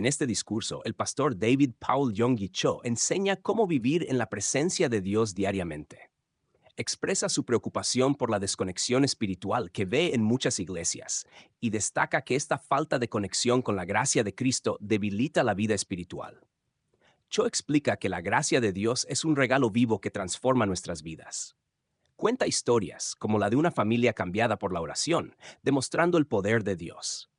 En este discurso, el pastor David Paul Yonggi Cho enseña cómo vivir en la presencia de Dios diariamente. Expresa su preocupación por la desconexión espiritual que ve en muchas iglesias y destaca que esta falta de conexión con la gracia de Cristo debilita la vida espiritual. Cho explica que la gracia de Dios es un regalo vivo que transforma nuestras vidas. Cuenta historias, como la de una familia cambiada por la oración, demostrando el poder de Dios.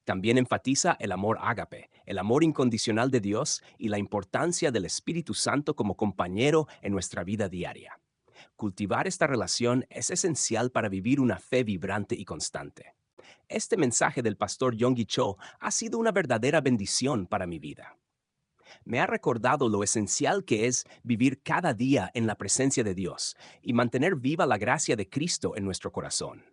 También enfatiza el amor ágape, el amor incondicional de Dios y la importancia del Espíritu Santo como compañero en nuestra vida diaria. Cultivar esta relación es esencial para vivir una fe vibrante y constante. Este mensaje del pastor Yonggi Cho ha sido una verdadera bendición para mi vida. Me ha recordado lo esencial que es vivir cada día en la presencia de Dios y mantener viva la gracia de Cristo en nuestro corazón.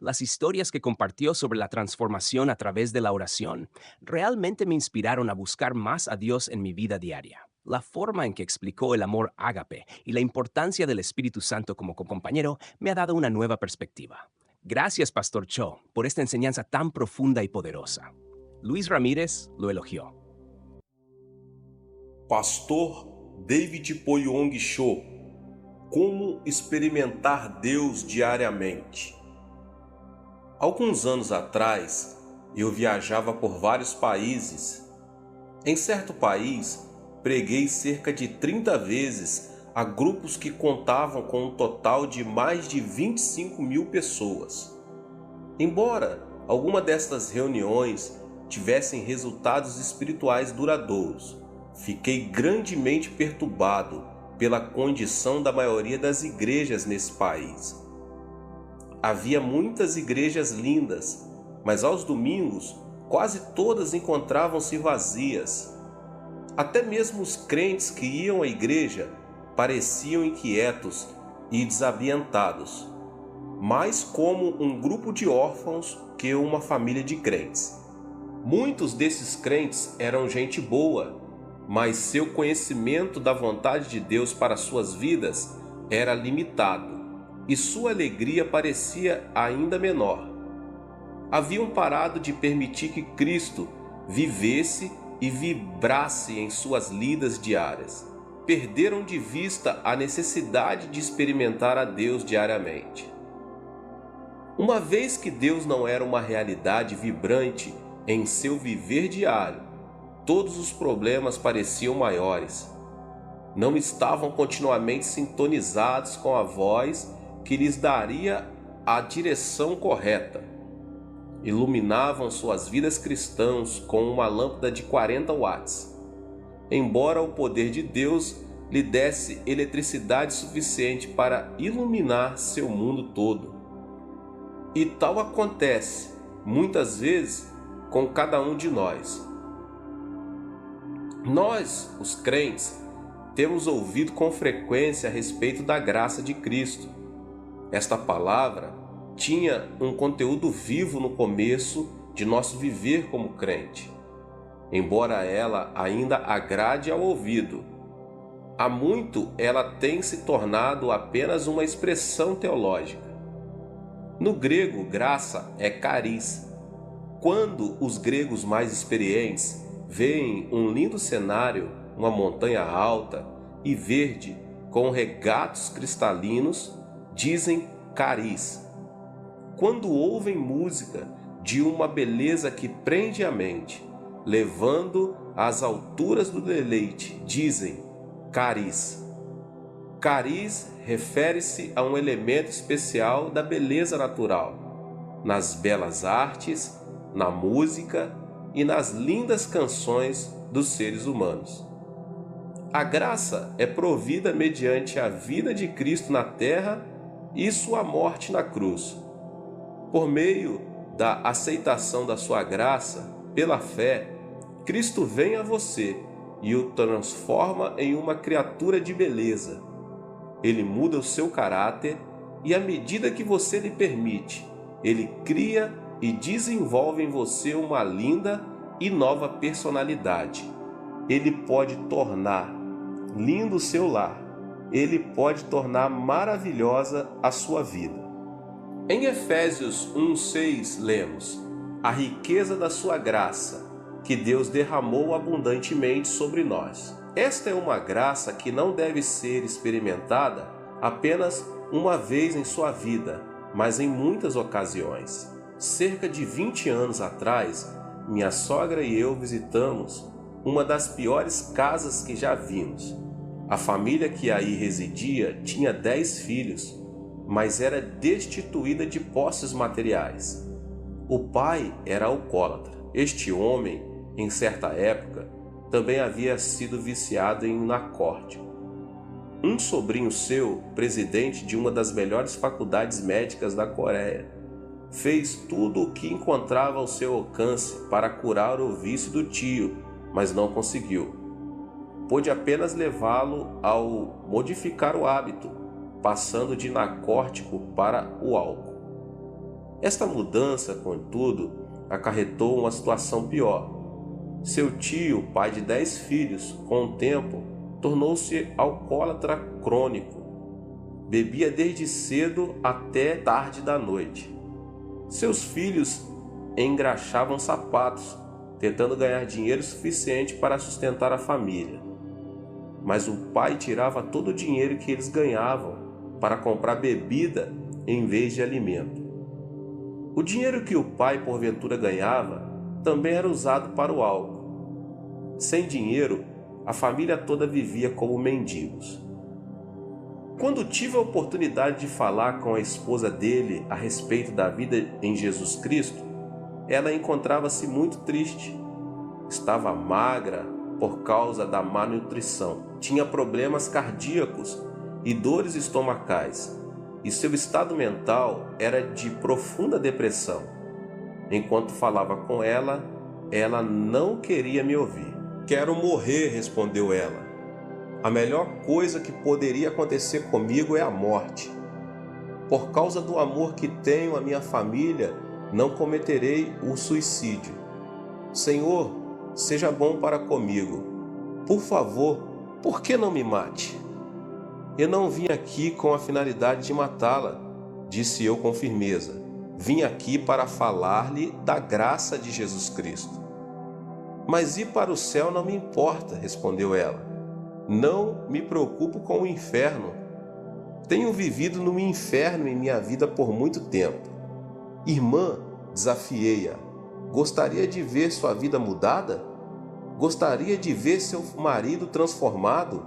Las historias que compartió sobre la transformación a través de la oración realmente me inspiraron a buscar más a Dios en mi vida diaria. La forma en que explicó el amor ágape y la importancia del Espíritu Santo como compañero me ha dado una nueva perspectiva. Gracias, Pastor Cho, por esta enseñanza tan profunda y poderosa. Luis Ramírez lo elogió. Pastor David Poyong Cho, como experimentar Deus diariamente. Alguns anos atrás, eu viajava por vários países. Em certo país, preguei cerca de 30 vezes a grupos que contavam com um total de mais de 25 mil pessoas. Embora alguma destas reuniões tivessem resultados espirituais duradouros, fiquei grandemente perturbado pela condição da maioria das igrejas nesse país. Havia muitas igrejas lindas, mas aos domingos quase todas encontravam-se vazias. Até mesmo os crentes que iam à igreja pareciam inquietos e desambientados, mais como um grupo de órfãos que uma família de crentes. Muitos desses crentes eram gente boa, mas seu conhecimento da vontade de Deus para suas vidas era limitado e sua alegria parecia ainda menor. Haviam parado de permitir que Cristo vivesse e vibrasse em suas lidas diárias. Perderam de vista a necessidade de experimentar a Deus diariamente. Uma vez que Deus não era uma realidade vibrante em seu viver diário, todos os problemas pareciam maiores. Não estavam continuamente sintonizados com a voz que lhes daria a direção correta. Iluminavam suas vidas cristãs com uma lâmpada de 40 watts. Embora o poder de Deus lhe desse eletricidade suficiente para iluminar seu mundo todo. E tal acontece, muitas vezes, com cada um de nós. Nós, os crentes, temos ouvido com frequência a respeito da graça de Cristo. Esta palavra tinha um conteúdo vivo no começo de nosso viver como crente, embora ela ainda agrade ao ouvido. Há muito ela tem se tornado apenas uma expressão teológica. No grego, graça é charis. Quando os gregos mais experientes veem um lindo cenário, uma montanha alta e verde com regatos cristalinos, dizem charis. Quando ouvem música de uma beleza que prende a mente, levando às alturas do deleite, dizem charis. Charis refere-se a um elemento especial da beleza natural, nas belas artes, na música e nas lindas canções dos seres humanos. A graça é provida mediante a vida de Cristo na terra e sua morte na cruz. Por meio da aceitação da sua graça, pela fé, Cristo vem a você e o transforma em uma criatura de beleza. Ele muda o seu caráter e, à medida que você lhe permite, ele cria e desenvolve em você uma linda e nova personalidade. Ele pode tornar lindo o seu lar. Ele pode tornar maravilhosa a sua vida. Em Efésios 1:6 lemos: a riqueza da sua graça que Deus derramou abundantemente sobre nós. Esta é uma graça que não deve ser experimentada apenas uma vez em sua vida, mas em muitas ocasiões. Cerca de 20 anos atrás, minha sogra e eu visitamos uma das piores casas que já vimos. A família que aí residia tinha 10 filhos, mas era destituída de posses materiais. O pai era alcoólatra. Este homem, em certa época, também havia sido viciado em narcótico. Um sobrinho seu, presidente de uma das melhores faculdades médicas da Coreia, fez tudo o que encontrava ao seu alcance para curar o vício do tio, mas não conseguiu. Pôde apenas levá-lo ao modificar o hábito, passando de narcótico para o álcool. Esta mudança, contudo, acarretou uma situação pior. Seu tio, pai de 10 filhos, com o tempo, tornou-se alcoólatra crônico. Bebia desde cedo até tarde da noite. Seus filhos engraxavam sapatos, tentando ganhar dinheiro suficiente para sustentar a família. Mas o pai tirava todo o dinheiro que eles ganhavam para comprar bebida em vez de alimento. O dinheiro que o pai porventura ganhava também era usado para o álcool. Sem dinheiro, a família toda vivia como mendigos. Quando tive a oportunidade de falar com a esposa dele a respeito da vida em Jesus Cristo, ela encontrava-se muito triste. Estava magra por causa da má nutrição, tinha problemas cardíacos e dores estomacais, e seu estado mental era de profunda depressão. Enquanto falava com ela, ela não queria me ouvir. "Quero morrer", respondeu ela. "A melhor coisa que poderia acontecer comigo é a morte. Por causa do amor que tenho à minha família, não cometerei o suicídio. Senhor, seja bom para comigo. Por favor, por que não me mate?" "Eu não vim aqui com a finalidade de matá-la", disse eu com firmeza. "Vim aqui para falar-lhe da graça de Jesus Cristo." "Mas ir para o céu não me importa", respondeu ela. "Não me preocupo com o inferno. Tenho vivido no inferno em minha vida por muito tempo." "Irmã", desafiei-a, "gostaria de ver sua vida mudada? Gostaria de ver seu marido transformado?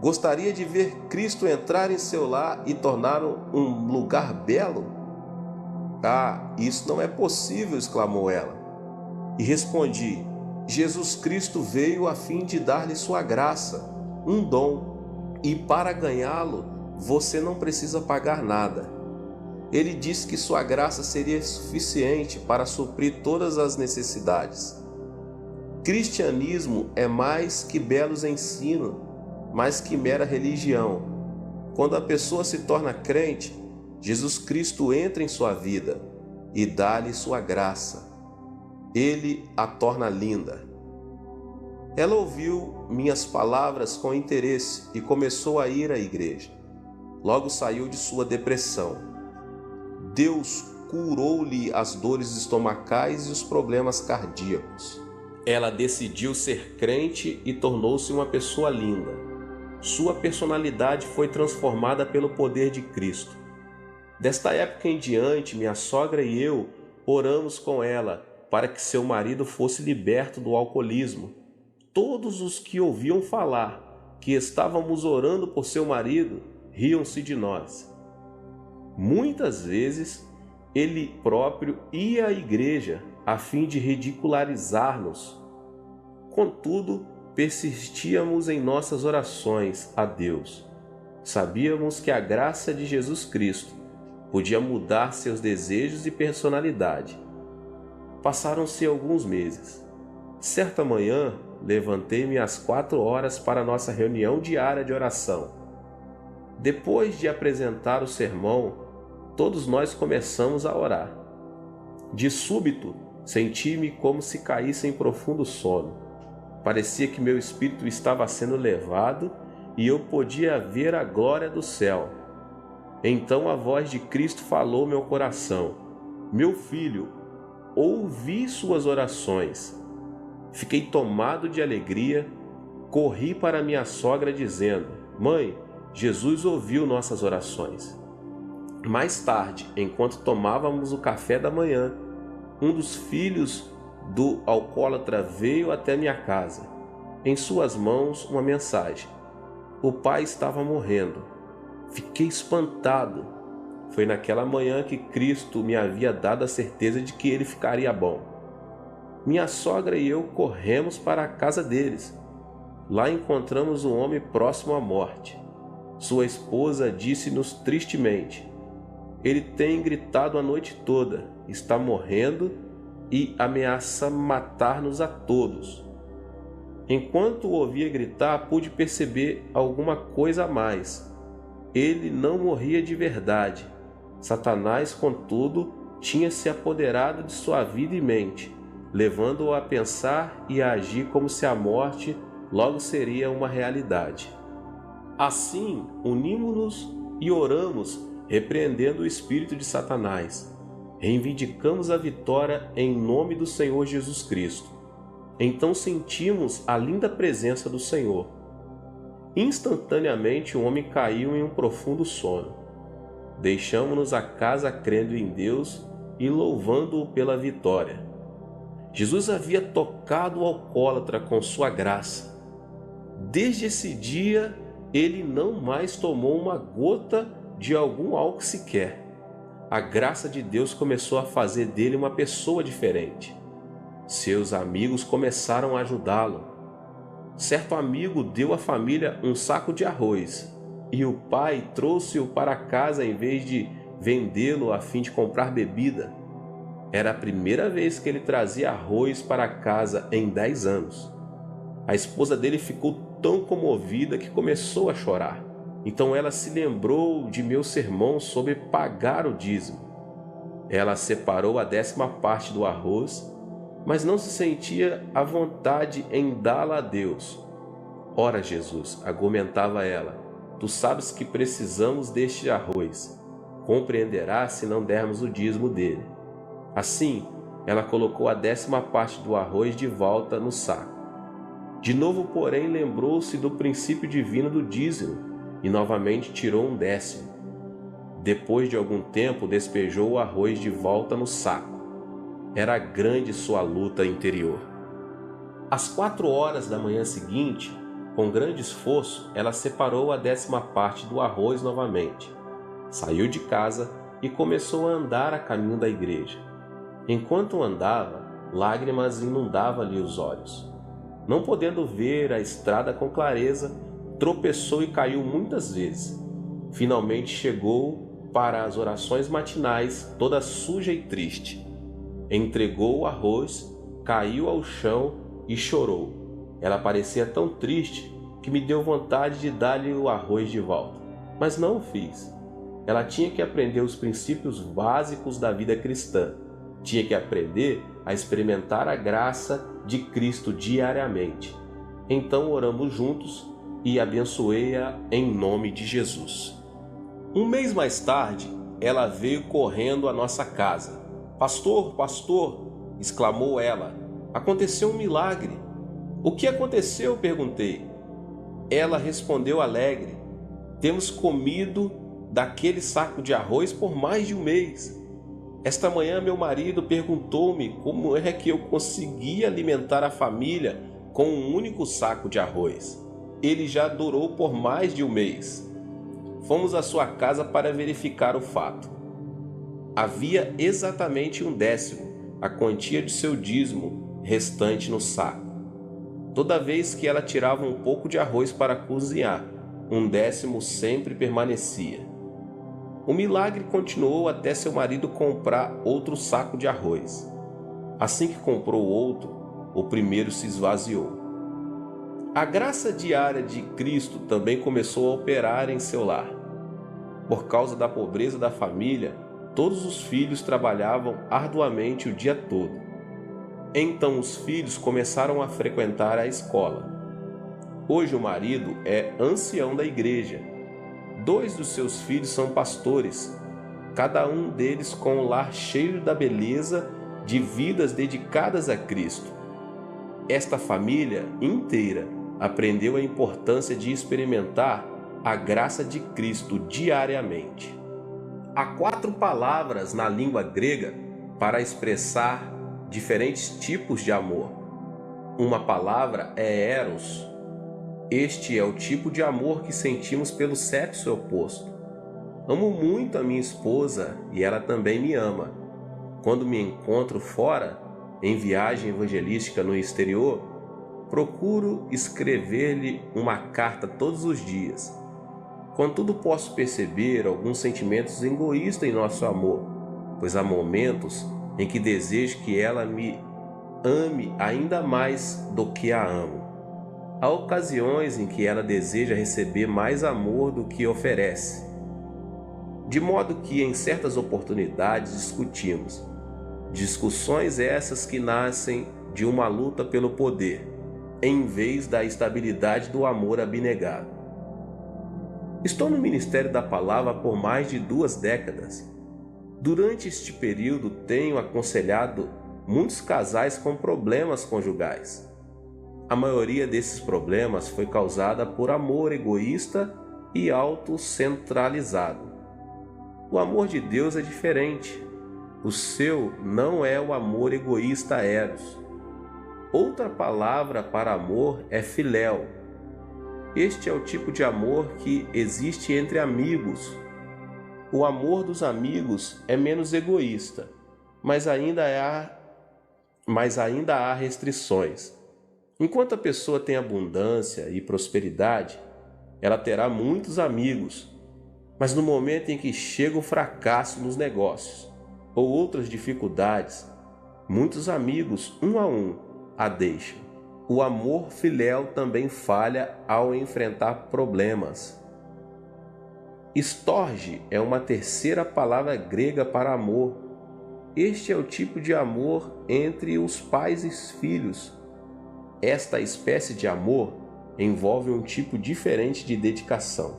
Gostaria de ver Cristo entrar em seu lar e torná-lo um lugar belo?" "Ah, isso não é possível", exclamou ela. E respondi: "Jesus Cristo veio a fim de dar-lhe sua graça, um dom, e para ganhá-lo você não precisa pagar nada. Ele disse que sua graça seria suficiente para suprir todas as necessidades. Cristianismo é mais que belos ensinos, mais que mera religião. Quando a pessoa se torna crente, Jesus Cristo entra em sua vida e dá-lhe sua graça. Ele a torna linda." Ela ouviu minhas palavras com interesse e começou a ir à igreja. Logo saiu de sua depressão. Deus curou-lhe as dores estomacais e os problemas cardíacos. Ela decidiu ser crente e tornou-se uma pessoa linda. Sua personalidade foi transformada pelo poder de Cristo. Desta época em diante, minha sogra e eu oramos com ela para que seu marido fosse liberto do alcoolismo. Todos os que ouviam falar que estávamos orando por seu marido riam-se de nós. Muitas vezes ele próprio ia à igreja a fim de ridicularizar-nos. Contudo, persistíamos em nossas orações a Deus. Sabíamos que a graça de Jesus Cristo podia mudar seus desejos e personalidade. Passaram-se alguns meses. Certa manhã, levantei-me às 4 horas para nossa reunião diária de oração. Depois de apresentar o sermão, todos nós começamos a orar. De súbito, senti-me como se caísse em profundo sono. Parecia que meu espírito estava sendo levado e eu podia ver a glória do céu. Então a voz de Cristo falou ao meu coração: "Meu filho, ouvi suas orações. Fiquei tomado de alegria, corri para minha sogra dizendo: Mãe, Jesus ouviu nossas orações. Mais tarde, enquanto tomávamos o café da manhã, um dos filhos do alcoólatra veio até minha casa. Em suas mãos, uma mensagem. O pai estava morrendo. Fiquei espantado. Foi naquela manhã que Cristo me havia dado a certeza de que ele ficaria bom. Minha sogra e eu corremos para a casa deles. Lá encontramos um homem próximo à morte. Sua esposa disse-nos tristemente: ele tem gritado a noite toda, está morrendo e ameaça matar-nos a todos. Enquanto o ouvia gritar, pude perceber alguma coisa a mais. Ele não morria de verdade. Satanás, contudo, tinha se apoderado de sua vida e mente, levando-o a pensar e a agir como se a morte logo seria uma realidade. Assim, unimos-nos e oramos, repreendendo o espírito de Satanás. Reivindicamos a vitória em nome do Senhor Jesus Cristo. Então sentimos a linda presença do Senhor. Instantaneamente o homem caiu em um profundo sono. Deixamos-nos a casa crendo em Deus e louvando-o pela vitória. Jesus havia tocado o alcoólatra com sua graça. Desde esse dia, ele não mais tomou uma gota de algum álcool sequer. A graça de Deus começou a fazer dele uma pessoa diferente. Seus amigos começaram a ajudá-lo. Certo amigo deu à família um saco de arroz e o pai trouxe-o para casa em vez de vendê-lo a fim de comprar bebida. Era a primeira vez que ele trazia arroz para casa em 10 anos. A esposa dele ficou tão comovida que começou a chorar. Então ela se lembrou de meu sermão sobre pagar o dízimo. Ela separou a 10ª parte do arroz, mas não se sentia à vontade em dá-la a Deus. Ora, Jesus, argumentava ela, tu sabes que precisamos deste arroz. Compreenderás se não dermos o dízimo dele. Assim, ela colocou a 10ª parte do arroz de volta no saco. De novo, porém, lembrou-se do princípio divino do dízimo e novamente tirou um 10º. Depois de algum tempo, despejou o arroz de volta no saco. Era grande sua luta interior. Às 4 horas da manhã seguinte, com grande esforço, ela separou a 10ª parte do arroz novamente. Saiu de casa e começou a andar a caminho da igreja. Enquanto andava, lágrimas inundavam-lhe os olhos. Não podendo ver a estrada com clareza, tropeçou e caiu muitas vezes. Finalmente chegou para as orações matinais, toda suja e triste. Entregou o arroz, caiu ao chão e chorou. Ela parecia tão triste que me deu vontade de dar-lhe o arroz de volta. Mas não o fiz. Ela tinha que aprender os princípios básicos da vida cristã. Tinha que aprender a experimentar a graça de Cristo diariamente. Então oramos juntos e abençoei-a em nome de Jesus. Um mês mais tarde, ela veio correndo à nossa casa. Pastor, pastor, exclamou ela, aconteceu um milagre. O que aconteceu? Perguntei. Ela respondeu alegre, temos comido daquele saco de arroz por mais de um mês. Esta manhã meu marido perguntou-me como é que eu conseguia alimentar a família com um único saco de arroz. Ele já durou por mais de um mês. Fomos à sua casa para verificar o fato. Havia exatamente um 10º, a quantia de seu dízimo restante no saco. Toda vez que ela tirava um pouco de arroz para cozinhar, um 10º sempre permanecia. O milagre continuou até seu marido comprar outro saco de arroz. Assim que comprou outro, o primeiro se esvaziou. A graça diária de Cristo também começou a operar em seu lar. Por causa da pobreza da família, todos os filhos trabalhavam arduamente o dia todo. Então os filhos começaram a frequentar a escola. Hoje o marido é ancião da igreja. 2 dos seus filhos são pastores, cada um deles com um lar cheio da beleza de vidas dedicadas a Cristo. Esta família inteira aprendeu a importância de experimentar a graça de Cristo diariamente. Há 4 palavras na língua grega para expressar diferentes tipos de amor. Uma palavra é eros. Este é o tipo de amor que sentimos pelo sexo oposto. Amo muito a minha esposa e ela também me ama. Quando me encontro fora, em viagem evangelística no exterior, procuro escrever-lhe uma carta todos os dias. Contudo, posso perceber alguns sentimentos egoístas em nosso amor, pois há momentos em que desejo que ela me ame ainda mais do que a amo. Há ocasiões em que ela deseja receber mais amor do que oferece, de modo que em certas oportunidades discutimos. Discussões essas que nascem de uma luta pelo poder, em vez da estabilidade do amor abnegado. Estou no Ministério da Palavra por mais de 2 décadas. Durante este período tenho aconselhado muitos casais com problemas conjugais. A maioria desses problemas foi causada por amor egoísta e autocentralizado. O amor de Deus é diferente. O seu não é o amor egoísta eros. Outra palavra para amor é filéu. Este é o tipo de amor que existe entre amigos. O amor dos amigos é menos egoísta, mas ainda há restrições. Enquanto a pessoa tem abundância e prosperidade, ela terá muitos amigos, mas no momento em que chega o fracasso nos negócios ou outras dificuldades, muitos amigos, um a um, a deixam. O amor filéu também falha ao enfrentar problemas. Storge é uma terceira palavra grega para amor. Este é o tipo de amor entre os pais e os filhos. Esta espécie de amor envolve um tipo diferente de dedicação.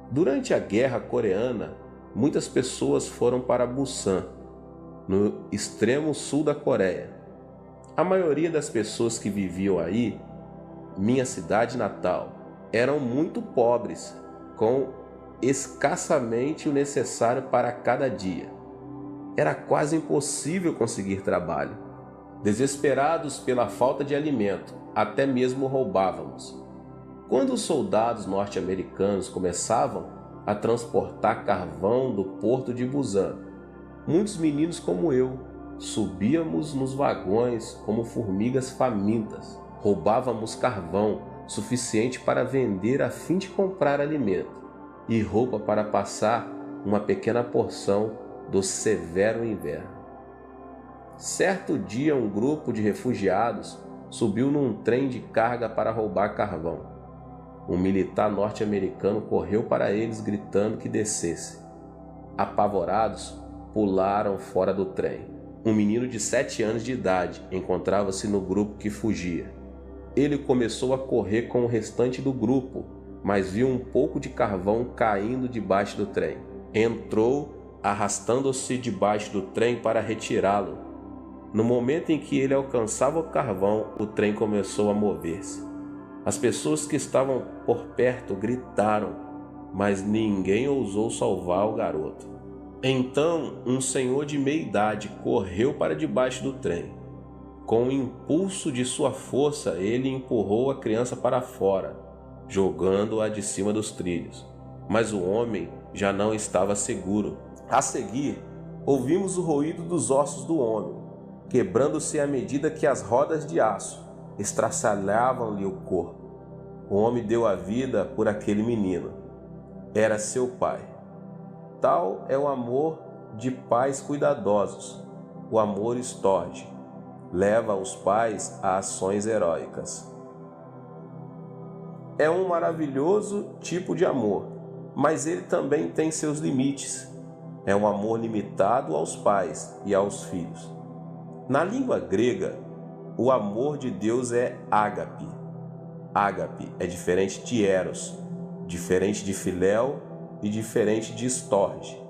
Durante a Guerra Coreana, muitas pessoas foram para Busan, no extremo sul da Coreia. A maioria das pessoas que viviam aí, minha cidade natal, eram muito pobres, com escassamente o necessário para cada dia. Era quase impossível conseguir trabalho. Desesperados pela falta de alimento, até mesmo roubávamos. Quando os soldados norte-americanos começavam a transportar carvão do porto de Busan, muitos meninos como eu subíamos nos vagões como formigas famintas. Roubávamos carvão suficiente para vender a fim de comprar alimento e roupa para passar uma pequena porção do severo inverno. Certo dia, um grupo de refugiados subiu num trem de carga para roubar carvão. Um militar norte-americano correu para eles gritando que descesse. Apavorados, pularam fora do trem. Um menino de 7 anos de idade encontrava-se no grupo que fugia. Ele começou a correr com o restante do grupo, mas viu um pouco de carvão caindo debaixo do trem. Entrou, arrastando-se debaixo do trem para retirá-lo. No momento em que ele alcançava o carvão, o trem começou a mover-se. As pessoas que estavam por perto gritaram, mas ninguém ousou salvar o garoto. Então, um senhor de meia idade correu para debaixo do trem. Com o impulso de sua força, ele empurrou a criança para fora, jogando-a de cima dos trilhos. Mas o homem já não estava seguro. A seguir, ouvimos o ruído dos ossos do homem, quebrando-se à medida que as rodas de aço estraçalhavam-lhe o corpo. O homem deu a vida por aquele menino. Era seu pai. Tal é o amor de pais cuidadosos. O amor Storge leva os pais a ações heróicas. É um maravilhoso tipo de amor, mas ele também tem seus limites. É um amor limitado aos pais e aos filhos. Na língua grega, o amor de Deus é ágape. Ágape é diferente de eros, diferente de filéu e diferente de storge.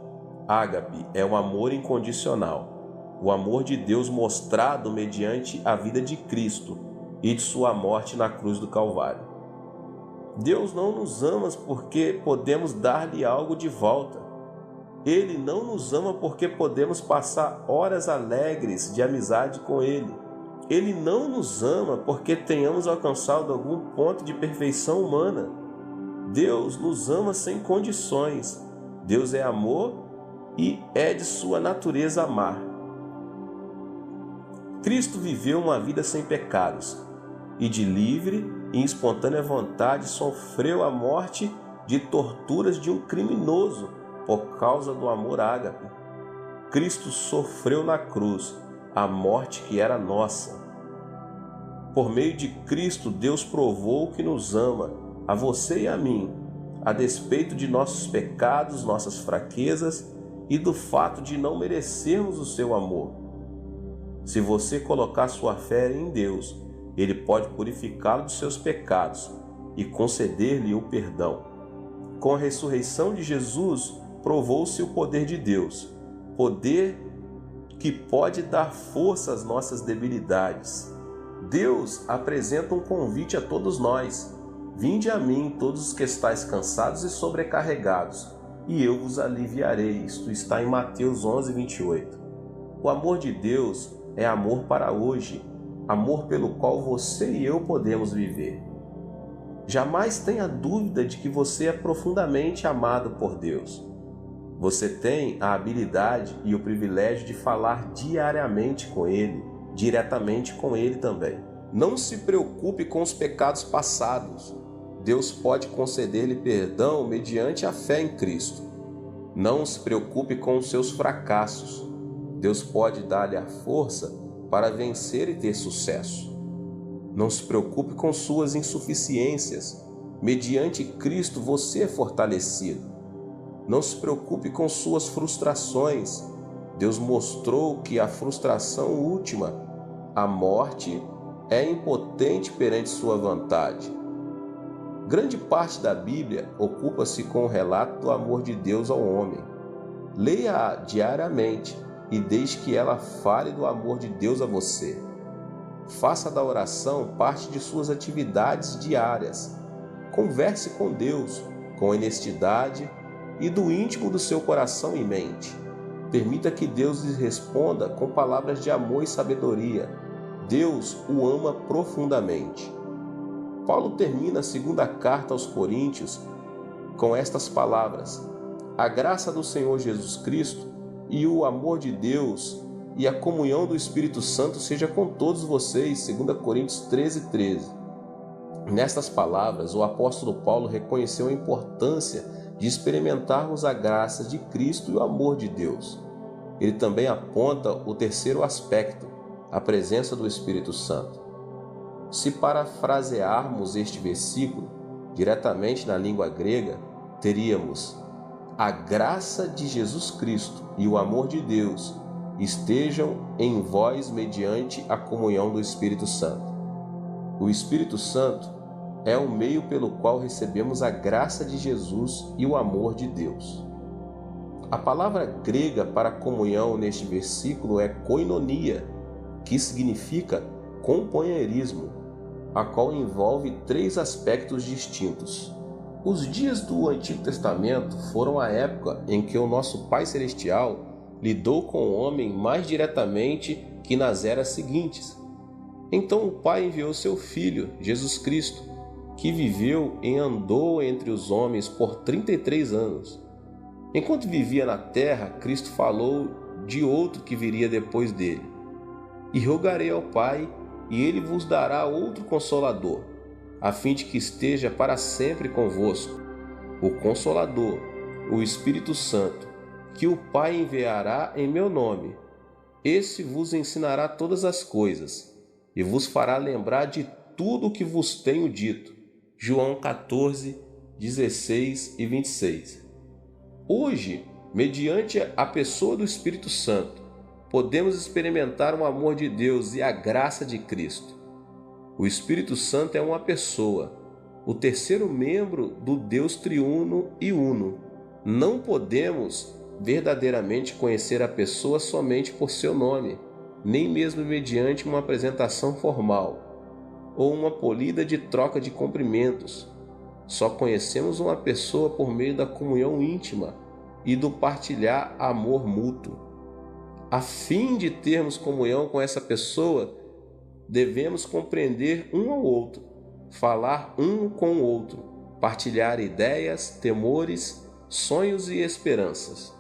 Ágape é um amor incondicional. o amor de Deus mostrado mediante a vida de Cristo e de sua morte na cruz do Calvário. Deus não nos ama porque podemos dar-lhe algo de volta. Ele não nos ama porque podemos passar horas alegres de amizade com Ele. Ele não nos ama porque tenhamos alcançado algum ponto de perfeição humana. Deus nos ama sem condições. Deus é amor e é de sua natureza amar. Cristo viveu uma vida sem pecados e de livre e espontânea vontade sofreu a morte de torturas de um criminoso por causa do amor ágape. Cristo sofreu na cruz a morte que era nossa. Por meio de Cristo, Deus provou que nos ama, a você e a mim, a despeito de nossos pecados, nossas fraquezas e do fato de não merecermos o seu amor. Se você colocar sua fé em Deus, Ele pode purificá-lo dos seus pecados e conceder-lhe o perdão. Com a ressurreição de Jesus, provou-se o poder de Deus, poder que pode dar força às nossas debilidades. Deus apresenta um convite a todos nós. Vinde a mim, todos os que estáis cansados e sobrecarregados, e eu vos aliviarei. Isto está em Mateus 11:28. O amor de Deus é amor para hoje, amor pelo qual você e eu podemos viver. Jamais tenha dúvida de que você é profundamente amado por Deus. Você tem a habilidade e o privilégio de falar diariamente com Ele, diretamente com Ele também. Não se preocupe com os pecados passados. Deus pode conceder-lhe perdão mediante a fé em Cristo. Não se preocupe com os seus fracassos. Deus pode dar-lhe a força para vencer e ter sucesso. Não se preocupe com suas insuficiências. Mediante Cristo você é fortalecido. Não se preocupe com suas frustrações. Deus mostrou que a frustração última, a morte, é impotente perante sua vontade. Grande parte da Bíblia ocupa-se com o relato do amor de Deus ao homem. Leia-a diariamente e deixe que ela fale do amor de Deus a você. Faça da oração parte de suas atividades diárias. Converse com Deus com honestidade e do íntimo do seu coração e mente. Permita que Deus lhe responda com palavras de amor e sabedoria. Deus o ama profundamente. Paulo termina a segunda carta aos Coríntios com estas palavras: a graça do Senhor Jesus Cristo e o amor de Deus e a comunhão do Espírito Santo seja com todos vocês. 2 Coríntios 13:13. Nestas palavras, o apóstolo Paulo reconheceu a importância de experimentarmos a graça de Cristo e o amor de Deus. Ele também aponta o terceiro aspecto, a presença do Espírito Santo. Se parafrasearmos este versículo diretamente na língua grega, teríamos: a graça de Jesus Cristo e o amor de Deus estejam em vós mediante a comunhão do Espírito Santo. O Espírito Santo é o meio pelo qual recebemos a graça de Jesus e o amor de Deus. A palavra grega para comunhão neste versículo é koinonia, que significa companheirismo, a qual envolve três aspectos distintos. Os dias do Antigo Testamento foram a época em que o nosso Pai Celestial lidou com o homem mais diretamente que nas eras seguintes. Então o Pai enviou seu Filho, Jesus Cristo, que viveu e andou entre os homens por 33 anos. Enquanto vivia na terra, Cristo falou de outro que viria depois dele. E rogarei ao Pai, e ele vos dará outro Consolador, a fim de que esteja para sempre convosco, o Consolador, o Espírito Santo, que o Pai enviará em meu nome. Esse vos ensinará todas as coisas, e vos fará lembrar de tudo o que vos tenho dito. João 14, 16 e 26. Hoje, mediante a pessoa do Espírito Santo, podemos experimentar o amor de Deus e a graça de Cristo. O Espírito Santo é uma pessoa, o terceiro membro do Deus triuno e uno. Não podemos verdadeiramente conhecer a pessoa somente por seu nome, nem mesmo mediante uma apresentação formal ou uma polida de troca de cumprimentos. Só conhecemos uma pessoa por meio da comunhão íntima e do partilhar amor mútuo. A fim de termos comunhão com essa pessoa, devemos compreender um ao outro, falar um com o outro, partilhar ideias, temores, sonhos e esperanças.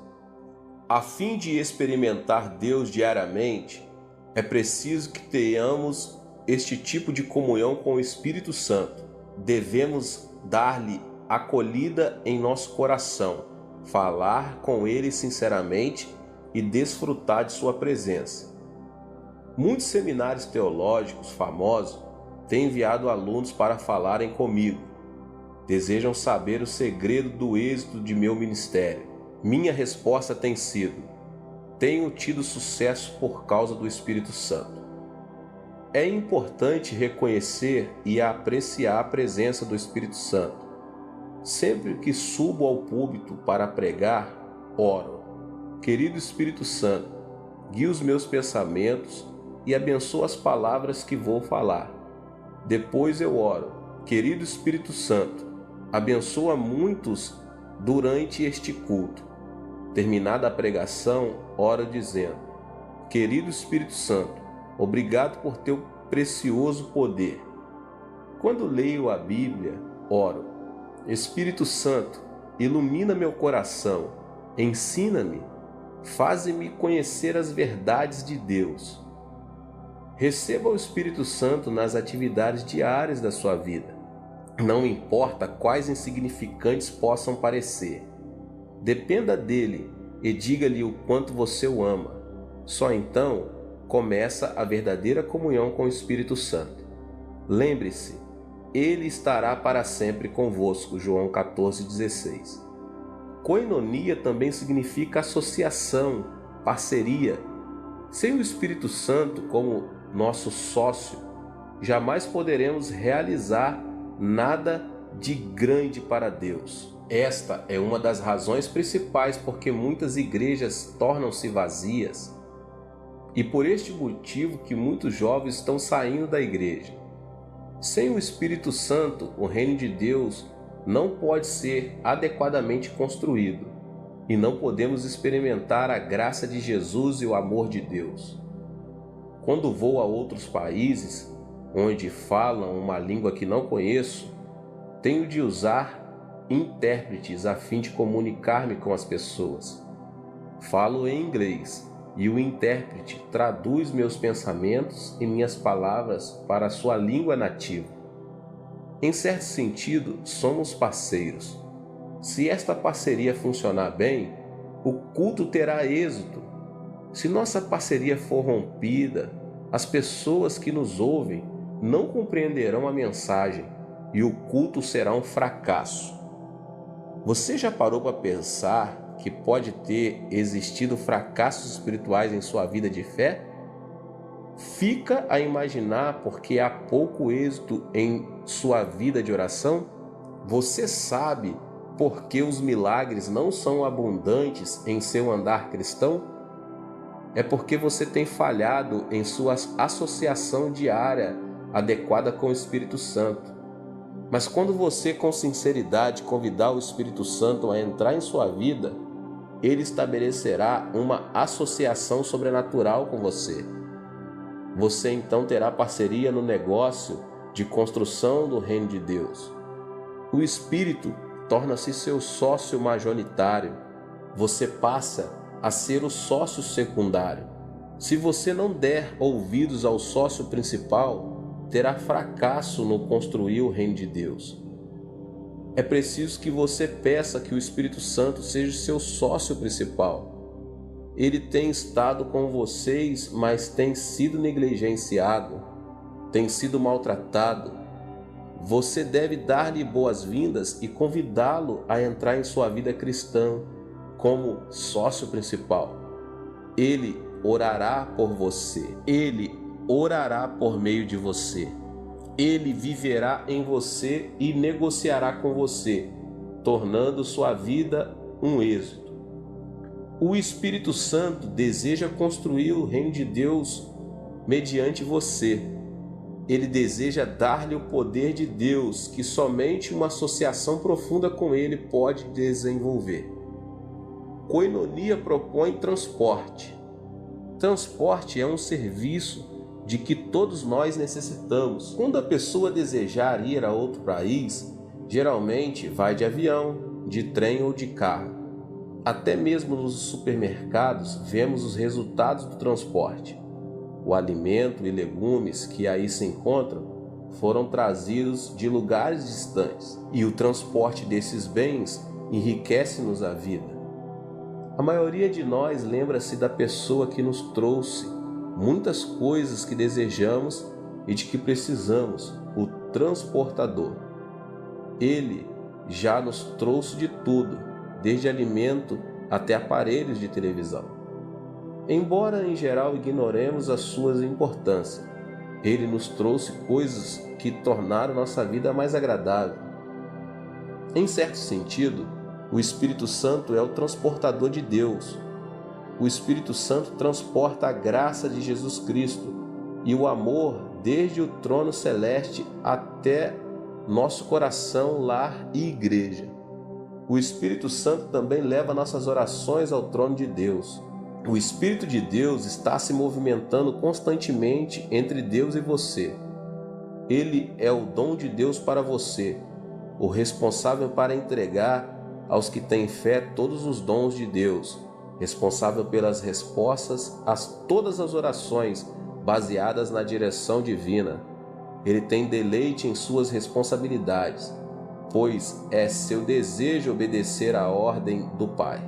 A fim de experimentar Deus diariamente, é preciso que tenhamos este tipo de comunhão com o Espírito Santo. Devemos dar-lhe acolhida em nosso coração, falar com ele sinceramente e desfrutar de sua presença. Muitos seminários teológicos famosos têm enviado alunos para falarem comigo. Desejam saber o segredo do êxito de meu ministério. Minha resposta tem sido: tenho tido sucesso por causa do Espírito Santo. É importante reconhecer e apreciar a presença do Espírito Santo. Sempre que subo ao púlpito para pregar, oro: querido Espírito Santo, guia os meus pensamentos e abençoa as palavras que vou falar. Depois eu oro: querido Espírito Santo, abençoa muitos durante este culto. Terminada a pregação, oro dizendo: querido Espírito Santo, obrigado por teu precioso poder. Quando leio a Bíblia, oro: Espírito Santo, ilumina meu coração, ensina-me, faze-me conhecer as verdades de Deus. Receba o Espírito Santo nas atividades diárias da sua vida. Não importa quais insignificantes possam parecer. Dependa dele e diga-lhe o quanto você o ama. Só então começa a verdadeira comunhão com o Espírito Santo. Lembre-se, ele estará para sempre convosco. João 14,16. Koinonia também significa associação, parceria. Sem o Espírito Santo como nosso sócio, jamais poderemos realizar nada de grande para Deus. Esta é uma das razões principais porque muitas igrejas tornam-se vazias e por este motivo que muitos jovens estão saindo da igreja. Sem o Espírito Santo, o reino de Deus não pode ser adequadamente construído e não podemos experimentar a graça de Jesus e o amor de Deus. Quando vou a outros países onde falam uma língua que não conheço, tenho de usar intérpretes a fim de comunicar-me com as pessoas. Falo em inglês e o intérprete traduz meus pensamentos e minhas palavras para a sua língua nativa. Em certo sentido, somos parceiros. Se esta parceria funcionar bem, o culto terá êxito. Se nossa parceria for rompida, as pessoas que nos ouvem não compreenderão a mensagem e o culto será um fracasso. Você já parou para pensar que pode ter existido fracassos espirituais em sua vida de fé? Fica a imaginar porque há pouco êxito em sua vida de oração? Você sabe por que os milagres não são abundantes em seu andar cristão? É porque você tem falhado em sua associação diária adequada com o Espírito Santo. Mas quando você com sinceridade convidar o Espírito Santo a entrar em sua vida, ele estabelecerá uma associação sobrenatural com você. Você então terá parceria no negócio de construção do reino de Deus. O Espírito torna-se seu sócio majoritário. Você passa a ser o sócio secundário. Se você não der ouvidos ao sócio principal, terá fracasso no construir o reino de Deus. É preciso que você peça que o Espírito Santo seja seu sócio principal. Ele tem estado com vocês, mas tem sido negligenciado, tem sido maltratado. Você deve dar-lhe boas-vindas e convidá-lo a entrar em sua vida cristã como sócio principal. Ele orará por você. Ele orará por meio de você. Ele viverá em você e negociará com você, tornando sua vida um êxito. O Espírito Santo deseja construir o reino de Deus mediante você. Ele deseja dar-lhe o poder de Deus que somente uma associação profunda com Ele pode desenvolver. Koinonia propõe transporte. Transporte é um serviço de que todos nós necessitamos. Quando a pessoa desejar ir a outro país, geralmente vai de avião, de trem ou de carro. Até mesmo nos supermercados vemos os resultados do transporte. O alimento e legumes que aí se encontram foram trazidos de lugares distantes, e o transporte desses bens enriquece-nos a vida. A maioria de nós lembra-se da pessoa que nos trouxe muitas coisas que desejamos e de que precisamos, o transportador. Ele já nos trouxe de tudo, desde alimento até aparelhos de televisão. Embora em geral ignoremos a sua importância, ele nos trouxe coisas que tornaram nossa vida mais agradável. Em certo sentido, o Espírito Santo é o transportador de Deus. O Espírito Santo transporta a graça de Jesus Cristo e o amor desde o trono celeste até nosso coração, lar e igreja. O Espírito Santo também leva nossas orações ao trono de Deus. O Espírito de Deus está se movimentando constantemente entre Deus e você. Ele é o dom de Deus para você, o responsável para entregar aos que têm fé todos os dons de Deus, responsável pelas respostas a todas as orações baseadas na direção divina. Ele tem deleite em suas responsabilidades, pois é seu desejo obedecer à ordem do Pai.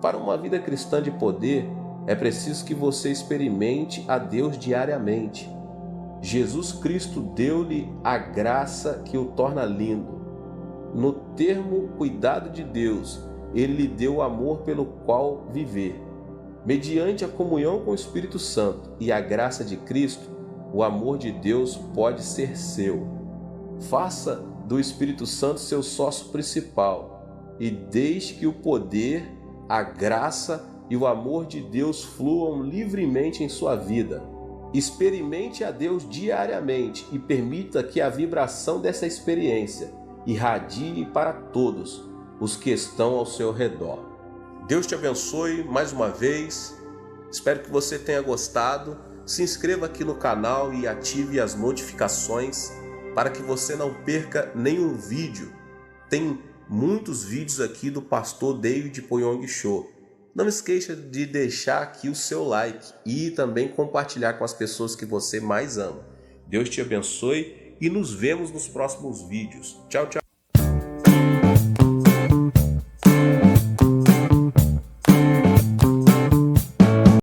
Para uma vida cristã de poder, é preciso que você experimente a Deus diariamente. Jesus Cristo deu-lhe a graça que o torna lindo. No termo cuidado de Deus, Ele lhe deu o amor pelo qual viver. Mediante a comunhão com o Espírito Santo e a graça de Cristo, o amor de Deus pode ser seu. Faça do Espírito Santo seu sócio principal e deixe que o poder, a graça e o amor de Deus fluam livremente em sua vida. Experimente a Deus diariamente e permita que a vibração dessa experiência irradie para todos os que estão ao seu redor. Deus te abençoe mais uma vez. Espero que você tenha gostado. Se inscreva aqui no canal e ative as notificações para que você não perca nenhum vídeo. Tem muitos vídeos aqui do pastor David Poyong Cho. Não esqueça de deixar aqui o seu like e também compartilhar com as pessoas que você mais ama. Deus te abençoe e nos vemos nos próximos vídeos. Tchau, tchau.